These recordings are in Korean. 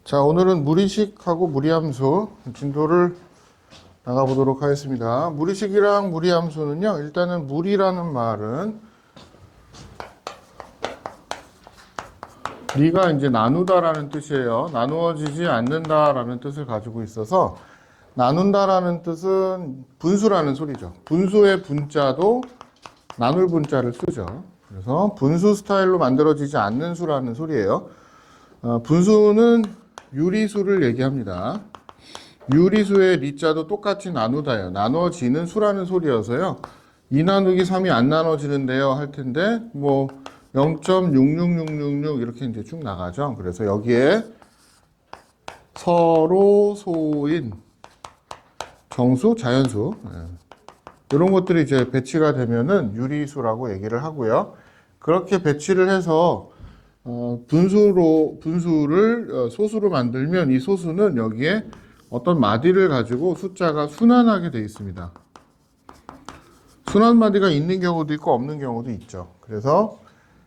자, 오늘은 무리식하고 무리함수 진도를 나가보도록 하겠습니다. 무리식이랑 무리함수는요, 일단은 무리라는 말은 리가 이제 나누다라는 뜻이에요. 나누어지지 않는다라는 뜻을 가지고 있어서 나눈다라는 뜻은 분수라는 소리죠. 분수의 분자도 나눌 분자를 쓰죠. 그래서 분수 스타일로 만들어지지 않는 수라는 소리예요. 분수는 유리수를 얘기합니다. 유리수의 리자도 똑같이 나누다예요. 나눠지는 수라는 소리여서요. 2 나누기 3이 안 나눠지는데요 할 텐데 뭐 0.66666 이렇게 이제 쭉 나가죠. 그래서 여기에 서로 소인 정수, 자연수 이런 것들이 이제 배치가 되면은 유리수라고 얘기를 하고요. 그렇게 배치를 해서 분수를 소수로 만들면 이 소수는 여기에 어떤 마디를 가지고 숫자가 순환하게 되어 있습니다. 순환 마디가 있는 경우도 있고 없는 경우도 있죠. 그래서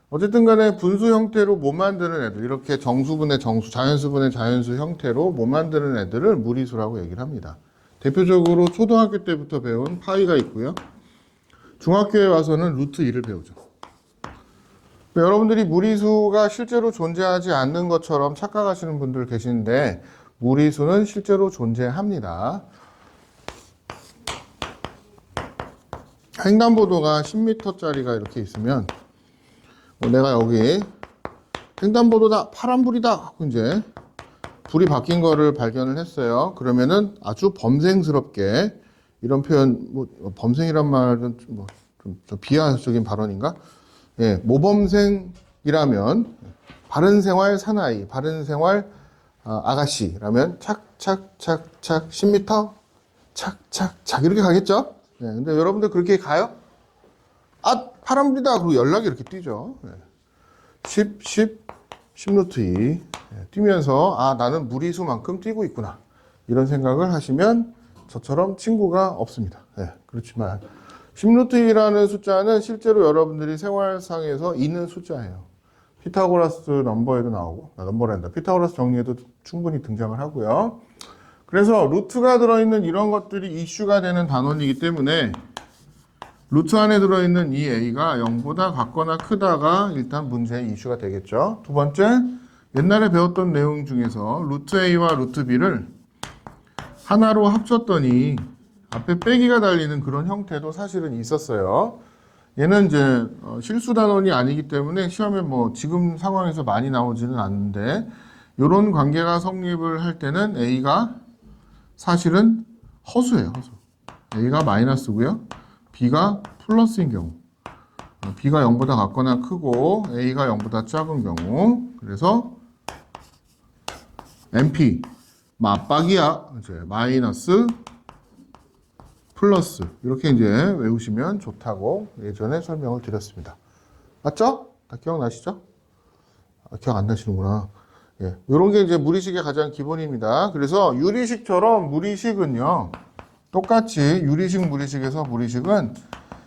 어쨌든 간에 분수 형태로 못 만드는 애들, 이렇게 정수분의 정수, 자연수분의 자연수 형태로 못 만드는 애들을 무리수라고 얘기를 합니다. 대표적으로 초등학교 때부터 배운 파이가 있고요. 중학교에 와서는 루트 2를 배우죠. 여러분들이 무리수가 실제로 존재하지 않는 것처럼 착각하시는 분들 계시는데 무리수는 실제로 존재합니다. 횡단보도가 10m짜리가 이렇게 있으면 내가 여기 횡단보도다, 파란불이다 하고 이제 불이 바뀐 거를 발견을 했어요. 그러면은 아주 범생스럽게 이런 표현, 뭐 범생이란 말은 좀 비하적인 발언인가? 예, 모범생이라면 바른생활 사나이, 바른생활 아가씨라면 착착착착 10m 착착착 이렇게 가겠죠? 예, 근데 여러분들 그렇게 가요? 아, 파란불이다. 그리고 연락이 이렇게 뛰죠. 예. 10루트 2 뛰면서 아, 나는 무리수만큼 뛰고 있구나. 이런 생각을 하시면 저처럼 친구가 없습니다. 예, 그렇지만 10루트 2라는 숫자는 실제로 여러분들이 생활상에서 있는 숫자예요. 피타고라스 넘버에도 나오고, 넘버란다. 피타고라스 정리에도 충분히 등장을 하고요. 그래서 루트가 들어있는 이런 것들이 이슈가 되는 단원이기 때문에 루트 안에 들어있는 이 a가 0보다 같거나 크다가 일단 문제의 이슈가 되겠죠. 두 번째, 옛날에 배웠던 내용 중에서 루트 a와 루트 b를 하나로 합쳤더니 앞에 빼기가 달리는 그런 형태도 사실은 있었어요. 얘는 이제 실수 단원이 아니기 때문에 시험에 뭐 지금 상황에서 많이 나오지는 않는데 이런 관계가 성립을 할 때는 a가 사실은 허수예요. 허수. a가 마이너스고요. b가 플러스인 경우, b가 0보다 같거나 크고 a가 0보다 작은 경우, 그래서 np 맞박이야. 이제 마이너스 플러스 이렇게 이제 외우시면 좋다고 예전에 설명을 드렸습니다. 맞죠? 다 기억나시죠? 기억 안 나시는구나. 예, 이런 게 이제 무리식의 가장 기본입니다. 그래서 유리식처럼 무리식은요, 똑같이 유리식, 무리식에서 무리식은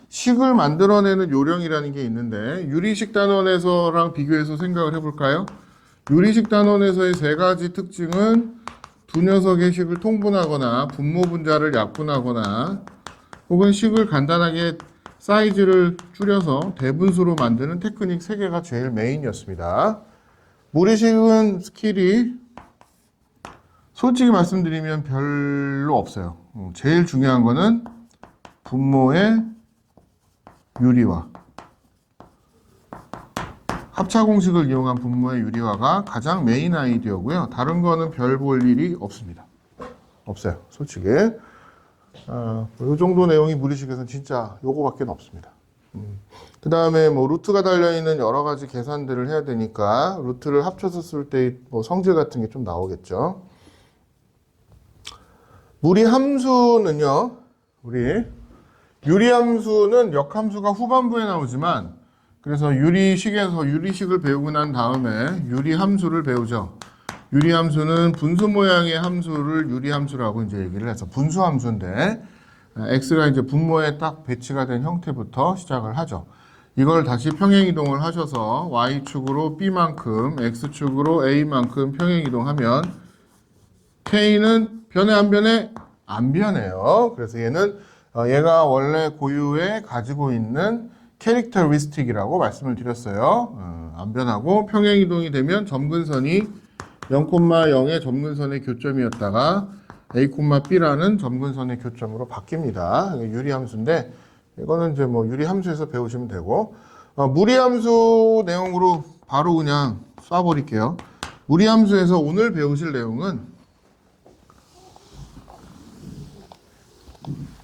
식을 만들어내는 요령이라는 게 있는데 유리식 단원에서랑 비교해서 생각을 해볼까요? 유리식 단원에서의 세 가지 특징은 두 녀석의 식을 통분하거나 분모 분자를 약분하거나 혹은 식을 간단하게 사이즈를 줄여서 대분수로 만드는 테크닉 세 개가 제일 메인이었습니다. 무리식은 스킬이 솔직히 말씀드리면 별로 없어요. 제일 중요한 거는 분모의 유리화, 합차 공식을 이용한 분모의 유리화가 가장 메인 아이디어고요. 다른 거는 별 볼 일이 없습니다. 없어요, 솔직히. 이 정도 내용이 무리식에서는 진짜 요거밖에 없습니다. 그 다음에 뭐 루트가 달려있는 여러 가지 계산들을 해야 되니까 루트를 합쳐서 쓸 때 뭐 성질 같은 게 좀 나오겠죠. 무리함수는요, 유리함수는 역함수가 후반부에 나오지만, 그래서 유리식에서 유리식을 배우고 난 다음에 유리함수를 배우죠. 유리함수는 분수 모양의 함수를 유리함수라고 이제 얘기를 해서 분수함수인데, x가 이제 분모에 딱 배치가 된 형태부터 시작을 하죠. 이걸 다시 평행이동을 하셔서 y축으로 b만큼, x축으로 a만큼 평행이동하면 K는 변해 안 변해? 안 변해요. 그래서 얘는 얘가 원래 고유에 가지고 있는 캐릭터리스틱이라고 말씀을 드렸어요. 안 변하고 평행이동이 되면 점근선이 0,0의 점근선의 교점이었다가 A,B라는 점근선의 교점으로 바뀝니다. 유리함수인데 이거는 이제 뭐 유리함수에서 배우시면 되고 무리함수 내용으로 바로 그냥 쏴버릴게요. 무리함수에서 오늘 배우실 내용은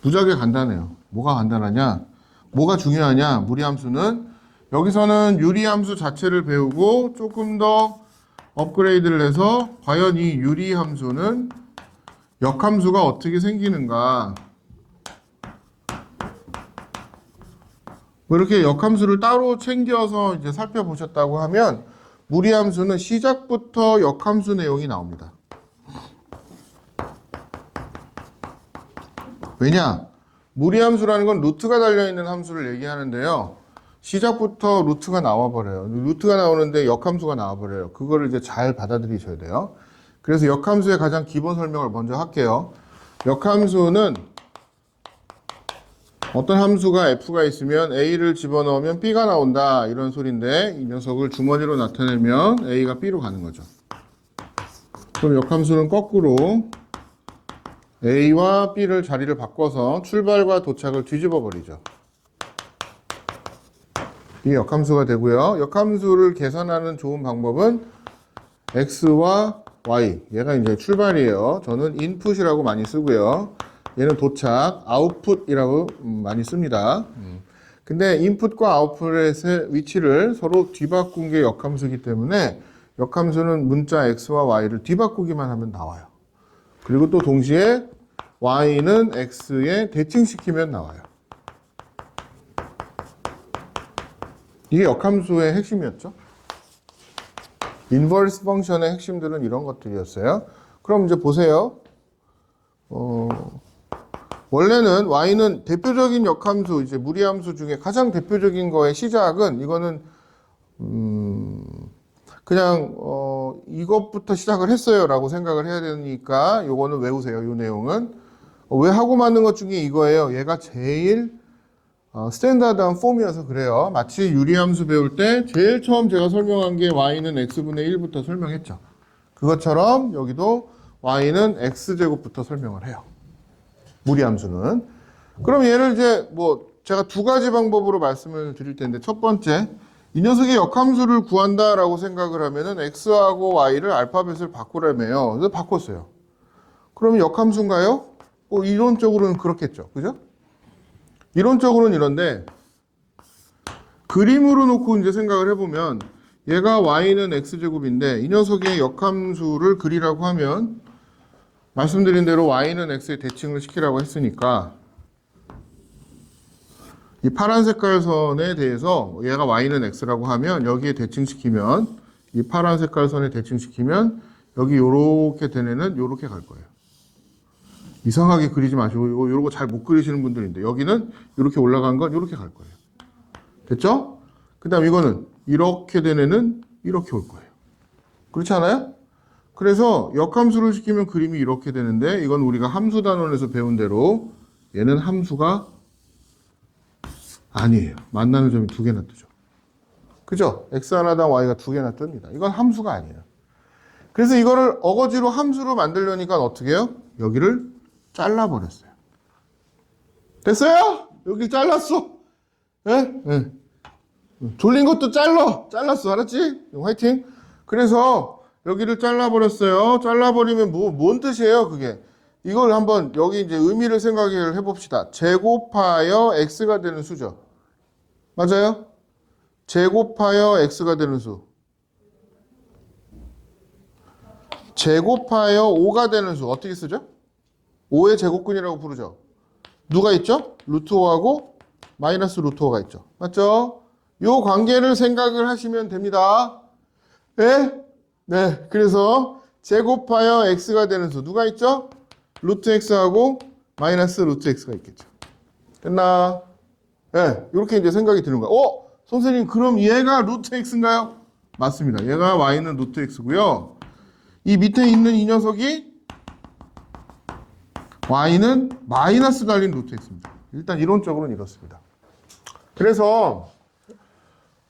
무지하게 간단해요. 뭐가 간단하냐? 뭐가 중요하냐? 무리함수는 여기서는 유리함수 자체를 배우고 조금 더 업그레이드를 해서 과연 이 유리함수는 역함수가 어떻게 생기는가? 뭐 이렇게 역함수를 따로 챙겨서 이제 살펴보셨다고 하면 무리함수는 시작부터 역함수 내용이 나옵니다. 왜냐? 무리함수라는 건 루트가 달려있는 함수를 얘기하는데요. 시작부터 루트가 나와버려요. 루트가 나오는데 역함수가 나와버려요. 그거를 이제 잘 받아들이셔야 돼요. 그래서 역함수의 가장 기본 설명을 먼저 할게요. 역함수는 어떤 함수가 f가 있으면 a를 집어넣으면 b가 나온다 이런 소리인데 이 녀석을 주머니로 나타내면 a가 b로 가는 거죠. 그럼 역함수는 거꾸로 a와 b를 자리를 바꿔서 출발과 도착을 뒤집어 버리죠. 이게 역함수가 되고요. 역함수를 계산하는 좋은 방법은 x와 y, 얘가 이제 출발이에요. 저는 인풋이라고 많이 쓰고요. 얘는 도착, 아웃풋이라고 많이 씁니다. 근데 인풋과 아웃풋의 위치를 서로 뒤바꾼 게 역함수이기 때문에 역함수는 문자 x와 y를 뒤바꾸기만 하면 나와요. 그리고 또 동시에 y는 x에 대칭시키면 나와요. 이게 역함수의 핵심이었죠. 인버스 펑션의 핵심들은 이런 것들이었어요. 그럼 이제 보세요. 원래는 y는 대표적인 역함수, 이제 무리함수 중에 가장 대표적인 거의 시작은 이거는 그냥 이것부터 시작을 했어요라고 생각을 해야 되니까 요거는 외우세요. 이 내용은 왜 하고 만든 것 중에 이거예요. 얘가 제일 스탠다드한 폼이어서 그래요. 마치 유리함수 배울 때 제일 처음 제가 설명한 게 y는 x분의 1부터 설명했죠. 그것처럼 여기도 y는 x제곱부터 설명을 해요. 무리함수는. 그럼 얘를 이제 뭐 제가 두 가지 방법으로 말씀을 드릴 텐데 첫 번째, 이 녀석의 역함수를 구한다라고 생각을 하면은 x하고 y를 알파벳을 바꾸라며요. 그래서 바꿨어요. 그러면 역함수인가요? 이론적으로는 그렇겠죠. 그죠? 이론적으로는 이런데 그림으로 놓고 이제 생각을 해보면 얘가 y는 x제곱인데 이 녀석의 역함수를 그리라고 하면 말씀드린 대로 y는 x에 대칭을 시키라고 했으니까 이 파란 색깔 선에 대해서 얘가 y는 x라고 하면 여기에 대칭시키면 이 파란 색깔 선에 대칭시키면 여기 요렇게 된 애는 요렇게 갈 거예요. 이상하게 그리지 마시고 이런 거 잘 못 그리시는 분들인데 여기는 이렇게 올라간 건 이렇게 갈 거예요. 됐죠? 그 다음 이거는 이렇게 된 애는 이렇게 올 거예요. 그렇지 않아요? 그래서 역함수를 시키면 그림이 이렇게 되는데 이건 우리가 함수 단원에서 배운 대로 얘는 함수가 아니에요. 만나는 점이 두 개나 뜨죠. 그죠? x 하나당 y가 두 개나 뜹니다. 이건 함수가 아니에요. 그래서 이거를 어거지로 함수로 만들려니까 어떻게 해요? 여기를 잘라버렸어요. 됐어요? 여기 잘랐어. 예? 예. 졸린 것도 잘랐어. 알았지? 화이팅. 그래서 여기를 잘라버렸어요. 잘라버리면 뭔 뜻이에요, 그게? 이걸 한번 여기 이제 의미를 생각을 해봅시다. 제곱하여 x가 되는 수죠. 맞아요? 제곱하여 x가 되는 수. 제곱하여 5가 되는 수. 어떻게 쓰죠? 5의 제곱근이라고 부르죠. 누가 있죠? 루트 5하고 마이너스 루트 5가 있죠. 맞죠? 요 관계를 생각을 하시면 됩니다. 네? 네. 그래서 제곱하여 x가 되는 수. 누가 있죠? 루트 x하고 마이너스 루트 x가 있겠죠. 됐나? 네. 이렇게 이제 생각이 드는 거야. 선생님, 그럼 얘가 루트 x인가요? 맞습니다. 얘가 y는 루트 x고요. 이 밑에 있는 이 녀석이 y는 마이너스 달린 루트 x입니다. 일단 이론적으로는 이렇습니다. 그래서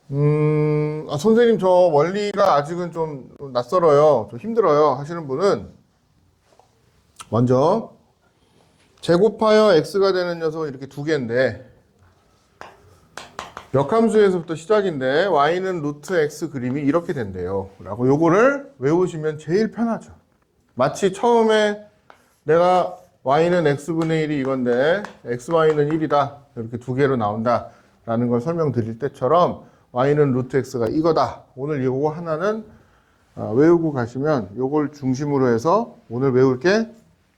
선생님 저 원리가 아직은 좀 낯설어요, 좀 힘들어요 하시는 분은 먼저 제곱하여 x가 되는 녀석은 이렇게 두 개인데 역함수에서부터 시작인데 y는 루트 x 그림이 이렇게 된대요 라고 요거를 외우시면 제일 편하죠. 마치 처음에 내가 y는 x분의 1이 이건데 xy는 1이다 이렇게 두 개로 나온다 라는 걸 설명드릴 때처럼 y는 루트 x가 이거다. 오늘 이거 하나는 외우고 가시면 요걸 중심으로 해서 오늘 외울 게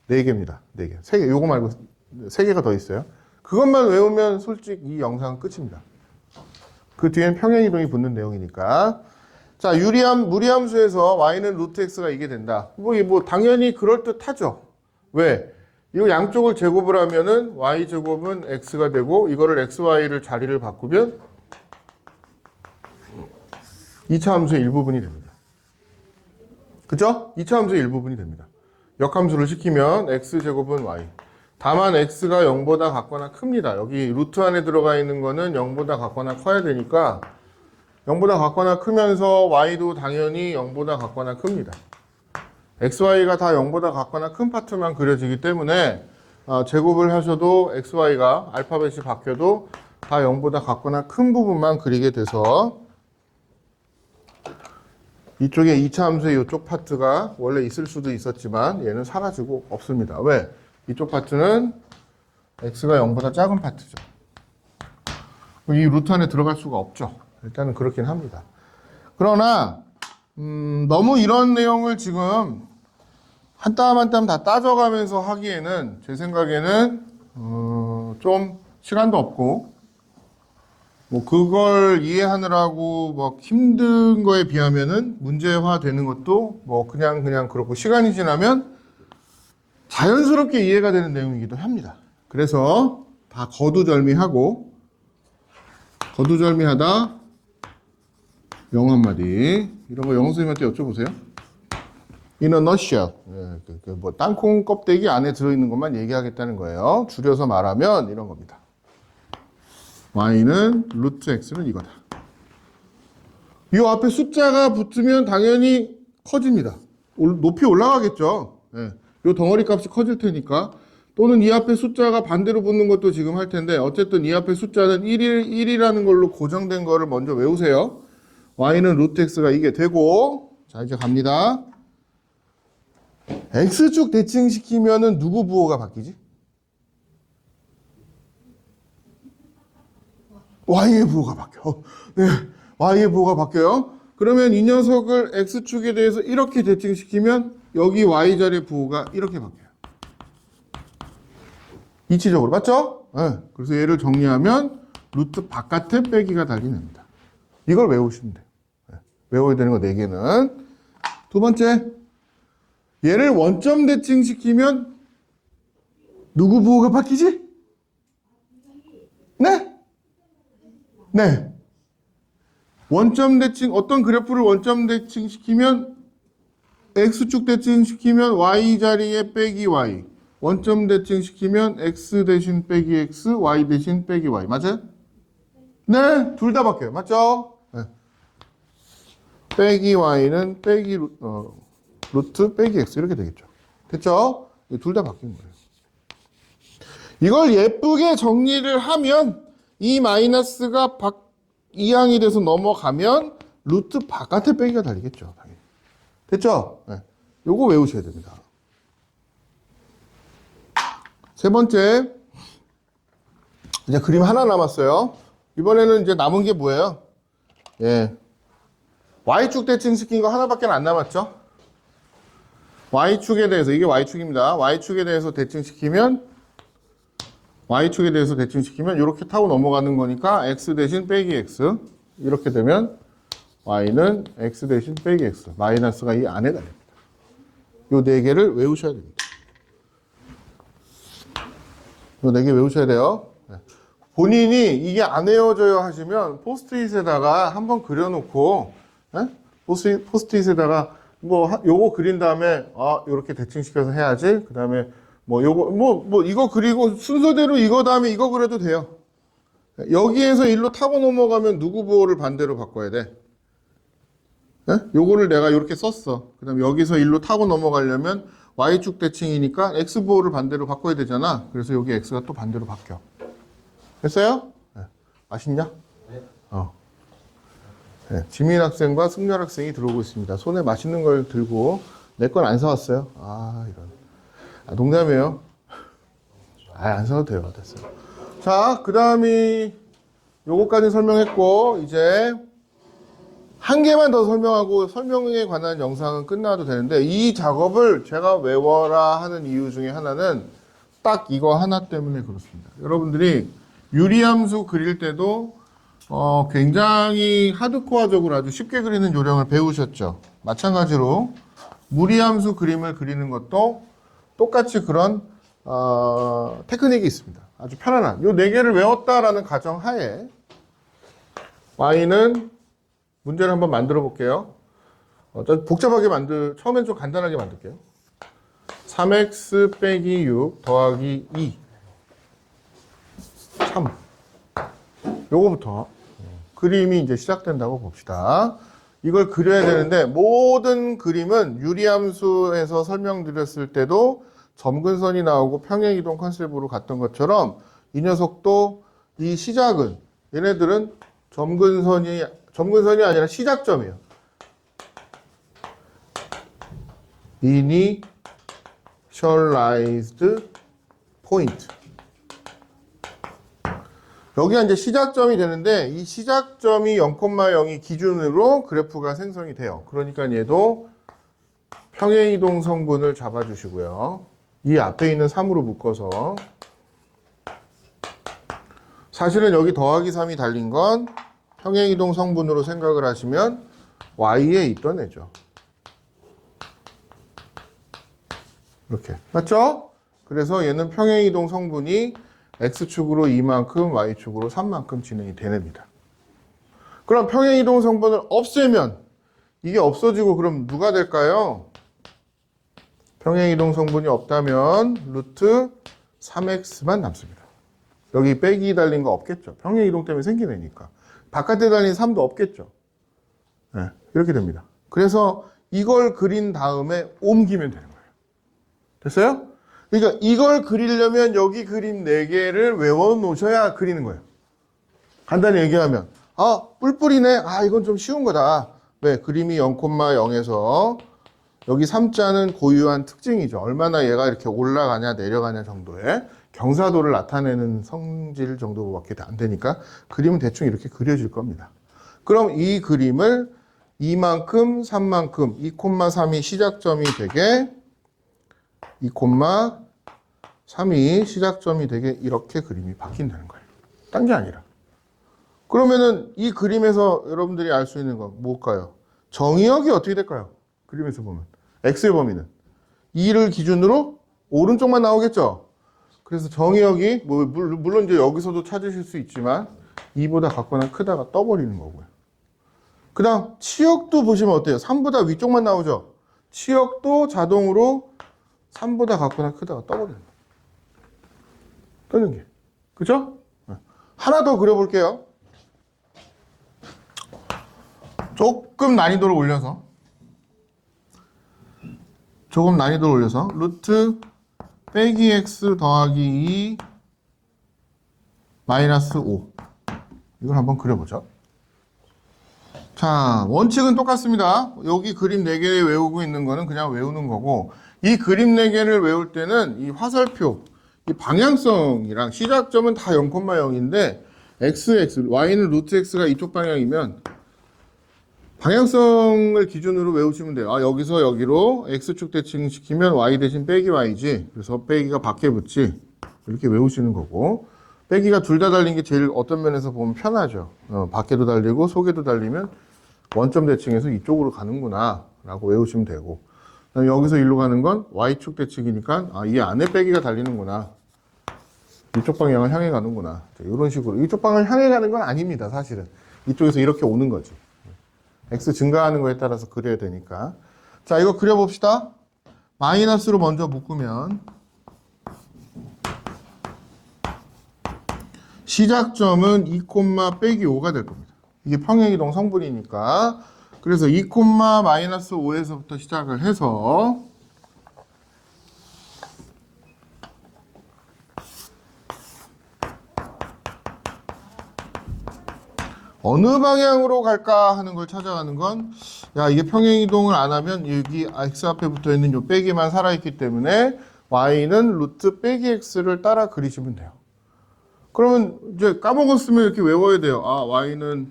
4개입니다. 4개. 3개. 요거 말고 3개가 더 있어요. 그것만 외우면 솔직히 이 영상은 끝입니다. 그 뒤엔 평행이동이 붙는 내용이니까. 자, 무리함수에서 y는 루트 x가 이게 된다. 뭐 당연히 그럴듯하죠. 왜? 이 양쪽을 제곱을 하면은 y제곱은 x가 되고 이거를 xy를 자리를 바꾸면 2차 함수의 일부분이 됩니다. 그죠? 2차 함수의 일부분이 됩니다. 역함수를 시키면 x제곱은 y. 다만 x가 0보다 같거나 큽니다. 여기 루트 안에 들어가 있는 거는 0보다 같거나 커야 되니까 0보다 같거나 크면서 y도 당연히 0보다 같거나 큽니다. xy가 다 0보다 같거나 큰 파트만 그려지기 때문에 제곱을 하셔도 xy가 알파벳이 바뀌어도 다 0보다 같거나 큰 부분만 그리게 돼서 이쪽에 2차 함수의 이쪽 파트가 원래 있을 수도 있었지만 얘는 사라지고 없습니다. 왜? 이쪽 파트는 x가 0보다 작은 파트죠. 이 루트 안에 들어갈 수가 없죠. 일단은 그렇긴 합니다. 그러나 너무 이런 내용을 지금 한 땀 한 땀 다 따져가면서 하기에는 제 생각에는 좀 시간도 없고 뭐 그걸 이해하느라고 뭐 힘든 거에 비하면은 문제화 되는 것도 뭐 그냥 그렇고 시간이 지나면 자연스럽게 이해가 되는 내용이기도 합니다. 그래서 다 거두절미하다 영어 한마디 이런 거 영어 선생님한테 여쭤보세요. In a nutshell. 뭐 땅콩 껍데기 안에 들어있는 것만 얘기하겠다는 거예요. 줄여서 말하면 이런 겁니다. y는 루트 x는 이거다. 이 앞에 숫자가 붙으면 당연히 커집니다. 높이 올라가겠죠. 네. 이 덩어리 값이 커질 테니까. 또는 이 앞에 숫자가 반대로 붙는 것도 지금 할 텐데 어쨌든 이 앞에 숫자는 1이라는 걸로 고정된 거를 먼저 외우세요. y는 루트 x가 이게 되고 자 이제 갑니다. x축 대칭시키면은 누구 부호가 바뀌지? y의 부호가 바뀌어. 네, y의 부호가 바뀌어요. 그러면 이 녀석을 x축에 대해서 이렇게 대칭시키면 여기 y자리의 부호가 이렇게 바뀌어요. 이치적으로 맞죠? 네, 그래서 얘를 정리하면 루트 바깥에 빼기가 달리냅니다. 이걸 외우시면 돼요. 네, 외워야 되는 거 4개는. 두 번째, 얘를 원점 대칭시키면 누구 부호가 바뀌지? 네? 네. 원점 대칭, 어떤 그래프를 원점 대칭시키면 x축 대칭시키면 y자리에 빼기 y. 원점 대칭시키면 x 대신 빼기 x, y 대신 빼기 y. 맞아요? 네, 둘 다 바뀌어요. 맞죠? 네. 빼기 y는 빼기 루트 빼기 x 이렇게 되겠죠. 됐죠? 둘 다 바뀐 거예요. 이걸 예쁘게 정리를 하면 이 마이너스가 이항이 돼서 넘어가면 루트 바깥에 빼기가 달리겠죠. 당연히. 됐죠? 네. 요거 외우셔야 됩니다. 세 번째, 이제 그림 하나 남았어요. 이번에는 이제 남은 게 뭐예요? 예. Y축 대칭시킨 거 하나밖에 안 남았죠? Y축에 대해서, 이게 Y축입니다. Y축에 대해서 대칭시키면 이렇게 타고 넘어가는 거니까 X 대신 빼기 X. 이렇게 되면 Y는 X 대신 빼기 X. 마이너스가 이 안에 달립니다. 요 4개를 외우셔야 됩니다. 요 4개 외우셔야 돼요. 본인이 이게 안 외워져요 하시면 포스트잇에다가 한번 그려놓고, 포스트잇에다가 뭐 요거 그린 다음에 요렇게 대칭시켜서 해야지. 그 다음에 뭐 요거 뭐 이거 그리고 순서대로 이거 다음에 이거 그려도 돼요. 여기에서 일로 타고 넘어가면 누구 보호를 반대로 바꿔야 돼? 네? 요거를 내가 이렇게 썼어. 그 다음에 여기서 일로 타고 넘어가려면 Y축 대칭이니까 X보호를 반대로 바꿔야 되잖아. 그래서 여기 X가 또 반대로 바뀌어. 됐어요? 네. 맛있냐? 네. 네. 지민 학생과 승렬 학생이 들어오고 있습니다. 손에 맛있는 걸 들고 내 건 안 사왔어요. 이런. 농담이에요. 안 사도 돼요. 됐어요. 자, 그 다음이 요거까지 설명했고 이제 한 개만 더 설명하고 설명에 관한 영상은 끝나도 되는데 이 작업을 제가 외워라 하는 이유 중에 하나는 딱 이거 하나 때문에 그렇습니다. 여러분들이 유리함수 그릴 때도 굉장히 하드코어적으로 아주 쉽게 그리는 요령을 배우셨죠. 마찬가지로 무리함수 그림을 그리는 것도 똑같이 그런 테크닉이 있습니다. 아주 편안한 요 네 개를 외웠다라는 가정하에 y는 문제를 한번 만들어 볼게요. 복잡하게 처음엔 좀 간단하게 만들게요. 3x 빼기 6 더하기 2 3 요거부터 그림이 이제 시작된다고 봅시다. 이걸 그려야 되는데 모든 그림은 유리함수에서 설명드렸을 때도 점근선이 나오고 평행이동 컨셉으로 갔던 것처럼 이 녀석도 이 시작은 얘네들은 점근선이 아니라 시작점이에요. Initialized point. 여기가 이제 시작점이 되는데 이 시작점이 0,0이 기준으로 그래프가 생성이 돼요. 그러니까 얘도 평행이동 성분을 잡아주시고요. 이 앞에 있는 3으로 묶어서 사실은 여기 더하기 3이 달린 건 평행이동 성분으로 생각을 하시면 y에 있던 애죠. 이렇게. 맞죠? 그래서 얘는 평행이동 성분이 x축으로 2만큼, y축으로 3만큼 진행이 되냅니다. 그럼 평행이동 성분을 없애면 이게 없어지고 그럼 누가 될까요? 평행이동 성분이 없다면 루트 3x만 남습니다. 여기 빼기 달린 거 없겠죠. 평행이동 때문에 생긴 애니까. 바깥에 달린 3도 없겠죠. 네, 이렇게 됩니다. 그래서 이걸 그린 다음에 옮기면 되는 거예요. 됐어요? 그러니까 이걸 그리려면 여기 그림 4개를 외워 놓으셔야 그리는 거예요. 간단히 얘기하면 뿔뿔이네. 이건 좀 쉬운 거다. 왜? 그림이 0,0에서 여기 3자는 고유한 특징이죠. 얼마나 얘가 이렇게 올라가냐 내려가냐 정도의 경사도를 나타내는 성질 정도밖에 안 되니까 그림은 대충 이렇게 그려질 겁니다. 그럼 이 그림을 2만큼, 3만큼, 2,3이 시작점이 되게 2,3이 시작점이 되게 이렇게 그림이 바뀐다는 거예요. 딴 게 아니라. 그러면은 이 그림에서 여러분들이 알 수 있는 건 뭘까요? 정의역이 어떻게 될까요? 그림에서 보면. x의 범위는 2를 기준으로 오른쪽만 나오겠죠? 그래서 정의역이 물론 이제 여기서도 찾으실 수 있지만 2보다 같거나 크다가 떠버리는 거고요. 그 다음 치역도 보시면 어때요? 3보다 위쪽만 나오죠? 치역도 자동으로 3보다 같거나 크다가 떠버리는 거예요. 떠는 게. 그죠? 하나 더 그려볼게요. 조금 난이도를 올려서 루트 빼기 x 더하기 2 마이너스 5 이걸 한번 그려보죠. 자, 원칙은 똑같습니다. 여기 그림 4개 외우고 있는 거는 그냥 외우는 거고 이 그림 4개를 외울 때는 이 화살표, 이 방향성이랑 시작점은 다 0,0인데 x, y는 루트 x가 이쪽 방향이면 방향성을 기준으로 외우시면 돼요. 여기서 여기로 x축 대칭시키면 y 대신 빼기 y지. 그래서 빼기가 밖에 붙지. 이렇게 외우시는 거고. 빼기가 둘 다 달린 게 제일 어떤 면에서 보면 편하죠. 밖에도 달리고 속에도 달리면 원점 대칭에서 이쪽으로 가는구나 라고 외우시면 되고. 여기서 일로 가는 건 y축 대칭이니까 이 안에 빼기가 달리는구나. 이쪽 방향을 향해 가는구나. 이런 식으로. 이쪽 방향을 향해 가는 건 아닙니다. 사실은. 이쪽에서 이렇게 오는 거지. x 증가하는 거에 따라서 그려야 되니까. 자, 이거 그려봅시다. 마이너스로 먼저 묶으면 시작점은 2, 빼기 5가 될 겁니다. 이게 평행이동 성분이니까. 그래서 2, 마이너스 5에서부터 시작을 해서 어느 방향으로 갈까 하는 걸 찾아가는 건, 야, 이게 평행이동을 안 하면 여기 x 앞에 붙어 있는 요 빼기만 살아있기 때문에 y는 루트 빼기 x를 따라 그리시면 돼요. 그러면 이제 까먹었으면 이렇게 외워야 돼요. 아, y는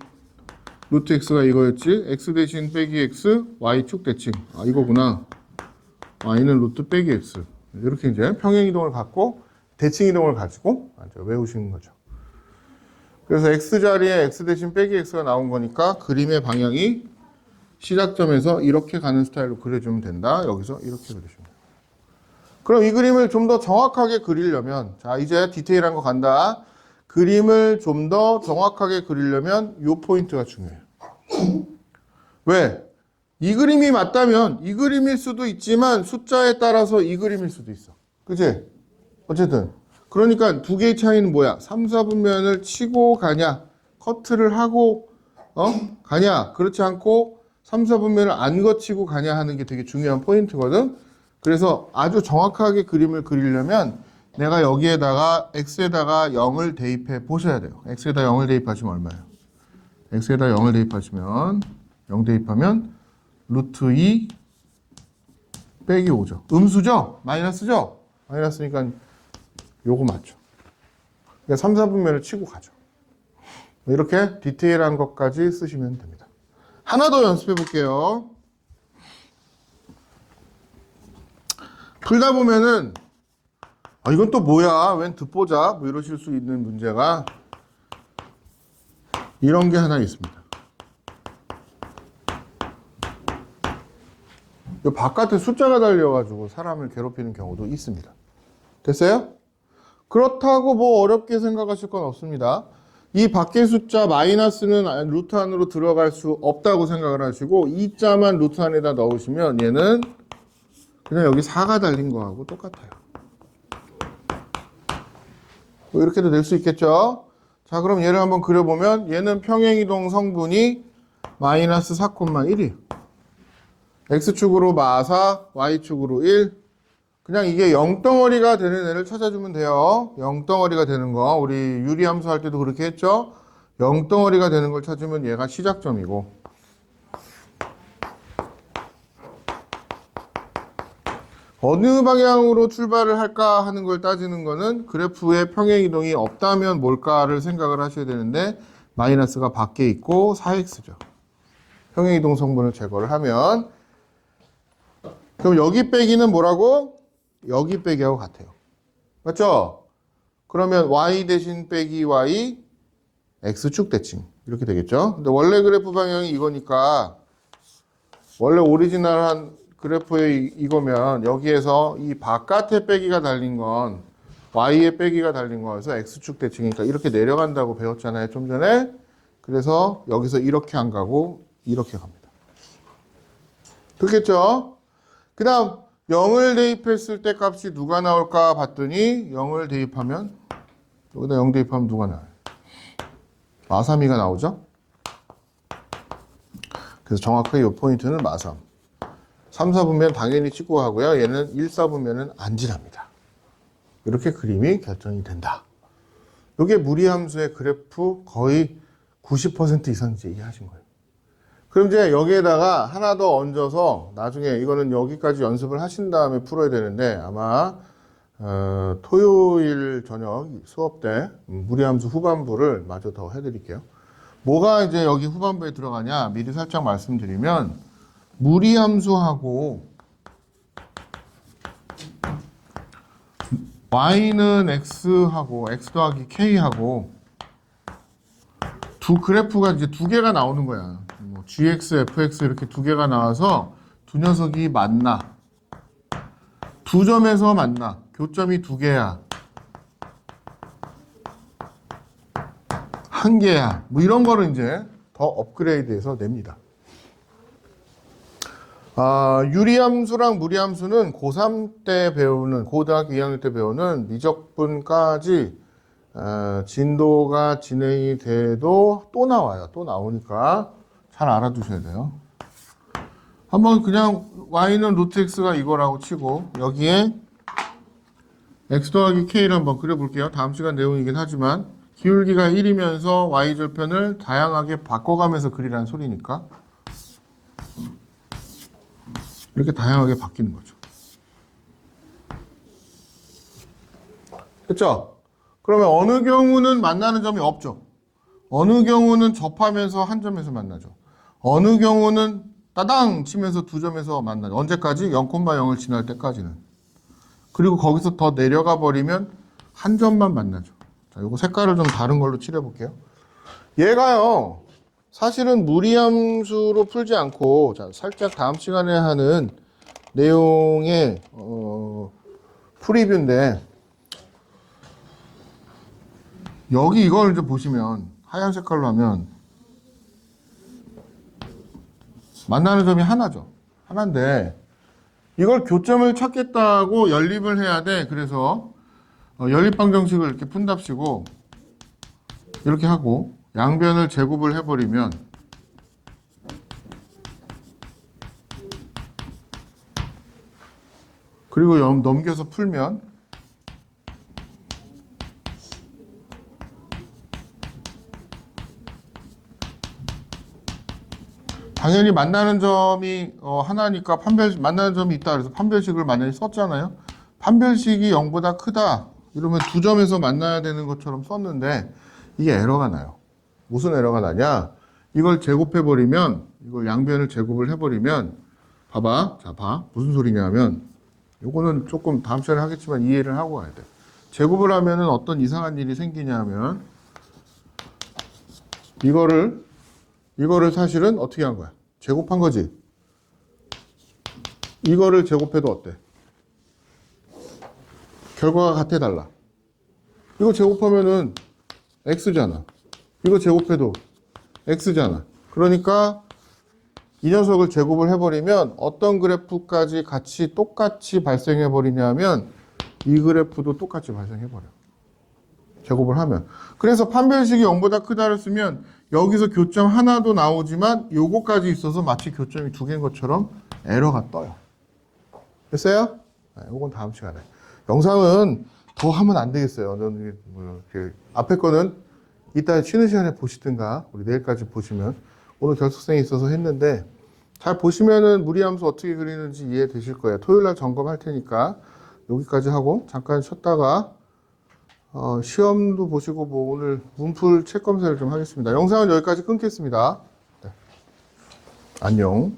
루트 x가 이거였지. x 대신 빼기 x, y축 대칭. 아, 이거구나. y는 루트 빼기 x. 이렇게 이제 평행이동을 갖고 대칭이동을 가지고 외우시는 거죠. 그래서 x자리에 x 대신 빼기 x가 나온 거니까 그림의 방향이 시작점에서 이렇게 가는 스타일로 그려주면 된다. 여기서 이렇게 그려주면 돼요. 그럼 이 그림을 좀 더 정확하게 그리려면, 자, 이제 디테일한 거 간다. 그림을 좀 더 정확하게 그리려면 이 포인트가 중요해요. 왜? 이 그림이 맞다면 이 그림일 수도 있지만 숫자에 따라서 이 그림일 수도 있어. 그치? 어쨌든. 그러니까 두 개의 차이는 뭐야? 3, 4분면을 치고 가냐? 커트를 하고 가냐? 그렇지 않고 3, 4분면을 안 거치고 가냐 하는 게 되게 중요한 포인트거든. 그래서 아주 정확하게 그림을 그리려면 내가 여기에다가 x에다가 0을 대입해 보셔야 돼요. x에다 0을 대입하시면 얼마예요? x에다 0을 대입하시면 0 대입하면 루트 2 빼기 5죠. 음수죠? 마이너스죠? 마이너스니까 요거 맞죠. 그러니까 3, 4분면을 치고 가죠. 이렇게 디테일한 것까지 쓰시면 됩니다. 하나 더 연습해 볼게요. 풀다 보면은 이건 또 뭐야? 웬 듣보자? 뭐 이러실 수 있는 문제가 이런 게 하나 있습니다. 이 바깥에 숫자가 달려가지고 사람을 괴롭히는 경우도 있습니다. 됐어요? 그렇다고 뭐 어렵게 생각하실 건 없습니다. 이 밖의 숫자 마이너스는 루트 안으로 들어갈 수 없다고 생각을 하시고 2자만 루트 안에다 넣으시면 얘는 그냥 여기 4가 달린 거하고 똑같아요. 뭐 이렇게도 낼 수 있겠죠? 자, 그럼 얘를 한번 그려보면 얘는 평행이동 성분이 마이너스 4,1이에요. x축으로 마4, y축으로 1. 그냥 이게 0덩어리가 되는 애를 찾아주면 돼요. 0덩어리가 되는 거. 우리 유리함수 할 때도 그렇게 했죠? 0덩어리가 되는 걸 찾으면 얘가 시작점이고. 어느 방향으로 출발을 할까 하는 걸 따지는 거는 그래프에 평행이동이 없다면 뭘까를 생각을 하셔야 되는데 마이너스가 밖에 있고 4x죠. 평행이동 성분을 제거를 하면 그럼 여기 빼기는 뭐라고? 여기 빼기하고 같아요. 맞죠? 그러면 y 대신 빼기 y, x축 대칭 이렇게 되겠죠? 근데 원래 그래프 방향이 이거니까 원래 오리지널한 그래프의 이거면 여기에서 이 바깥에 빼기가 달린 건 y에 빼기가 달린 거여서 x축 대칭이니까 이렇게 내려간다고 배웠잖아요. 좀 전에. 그래서 여기서 이렇게 안 가고 이렇게 갑니다. 그렇겠죠? 그 다음 0을 대입했을 때 값이 누가 나올까 봤더니 0을 대입하면 여기다 0 대입하면 누가 나와요? 마3이가 나오죠? 그래서 정확하게 이 포인트는 마3. 3, 4분면 당연히 찍고 하고요. 얘는 1, 4분면은 안 지납니다. 이렇게 그림이 결정이 된다. 이게 무리함수의 그래프 거의 90% 이상 이제 이해하신 거예요. 그럼 이제 여기에다가 하나 더 얹어서 나중에 이거는 여기까지 연습을 하신 다음에 풀어야 되는데 아마 토요일 저녁 수업 때 무리함수 후반부를 마저 더 해드릴게요. 뭐가 이제 여기 후반부에 들어가냐 미리 살짝 말씀드리면 무리함수하고 y는 x하고 x 더하기 k하고 두 그래프가 이제 두 개가 나오는 거야. 뭐 gx, fx 이렇게 두 개가 나와서 두 녀석이 만나. 두 점에서 만나. 교점이 두 개야. 한 개야. 뭐 이런 거를 이제 더 업그레이드해서 냅니다. 유리함수랑 무리함수는 고3 때 배우는, 고등학교 2학년 때 배우는 미적분까지 진도가 진행이 돼도 또 나와요. 또 나오니까 잘 알아두셔야 돼요. 한번 그냥 y는 루트 x가 이거라고 치고 여기에 x 더하기 k를 한번 그려볼게요. 다음 시간 내용이긴 하지만 기울기가 1이면서 y절편을 다양하게 바꿔가면서 그리라는 소리니까 이렇게 다양하게 바뀌는 거죠. 그렇죠? 그러면 어느 경우는 만나는 점이 없죠. 어느 경우는 접하면서 한 점에서 만나죠. 어느 경우는 따당 치면서 두 점에서 만나죠. 언제까지? 0,0을 지날 때까지는. 그리고 거기서 더 내려가 버리면 한 점만 만나죠. 자, 요거 색깔을 좀 다른 걸로 칠해볼게요. 얘가요, 사실은 무리함수로 풀지 않고, 자, 살짝 다음 시간에 하는 내용의, 프리뷰인데, 여기 이걸 이제 보시면, 하얀 색깔로 하면, 만나는 점이 하나죠. 하나인데, 이걸 교점을 찾겠다고 연립을 해야 돼. 그래서, 연립방정식을 이렇게 푼답시고, 이렇게 하고, 양변을 제곱을 해버리면, 그리고 넘겨서 풀면, 당연히 만나는 점이 하나니까 만나는 점이 있다 그래서 판별식을 만약에 썼잖아요. 판별식이 0보다 크다 이러면 두 점에서 만나야 되는 것처럼 썼는데 이게 에러가 나요. 무슨 에러가 나냐? 이걸 제곱해버리면 이걸 양변을 제곱을 해버리면 봐봐. 자, 봐. 무슨 소리냐면 요거는 조금 다음 시간에 하겠지만 이해를 하고 가야 돼. 제곱을 하면은 어떤 이상한 일이 생기냐면 이거를 사실은 어떻게 한 거야? 제곱한 거지. 이거를 제곱해도 어때? 결과가 같아 달라. 이거 제곱하면은 x잖아. 이거 제곱해도 x잖아. 그러니까 이 녀석을 제곱을 해버리면 어떤 그래프까지 같이 똑같이 발생해버리냐면 이 그래프도 똑같이 발생해버려. 제곱을 하면. 그래서 판별식이 0보다 크다를 쓰면 여기서 교점 하나도 나오지만 요거까지 있어서 마치 교점이 두 개인 것처럼 에러가 떠요. 됐어요? 네, 요건 다음 시간에. 영상은 더 하면 안 되겠어요. 앞에 거는 이따 쉬는 시간에 보시든가 우리 내일까지 보시면 오늘 결석생이 있어서 했는데 잘 보시면은 무리함수 어떻게 그리는지 이해되실 거예요. 토요일 날 점검할 테니까 여기까지 하고 잠깐 쉬었다가 시험도 보시고 뭐 오늘 문풀 책 검사를 좀 하겠습니다. 영상은 여기까지 끊겠습니다. 네. 안녕.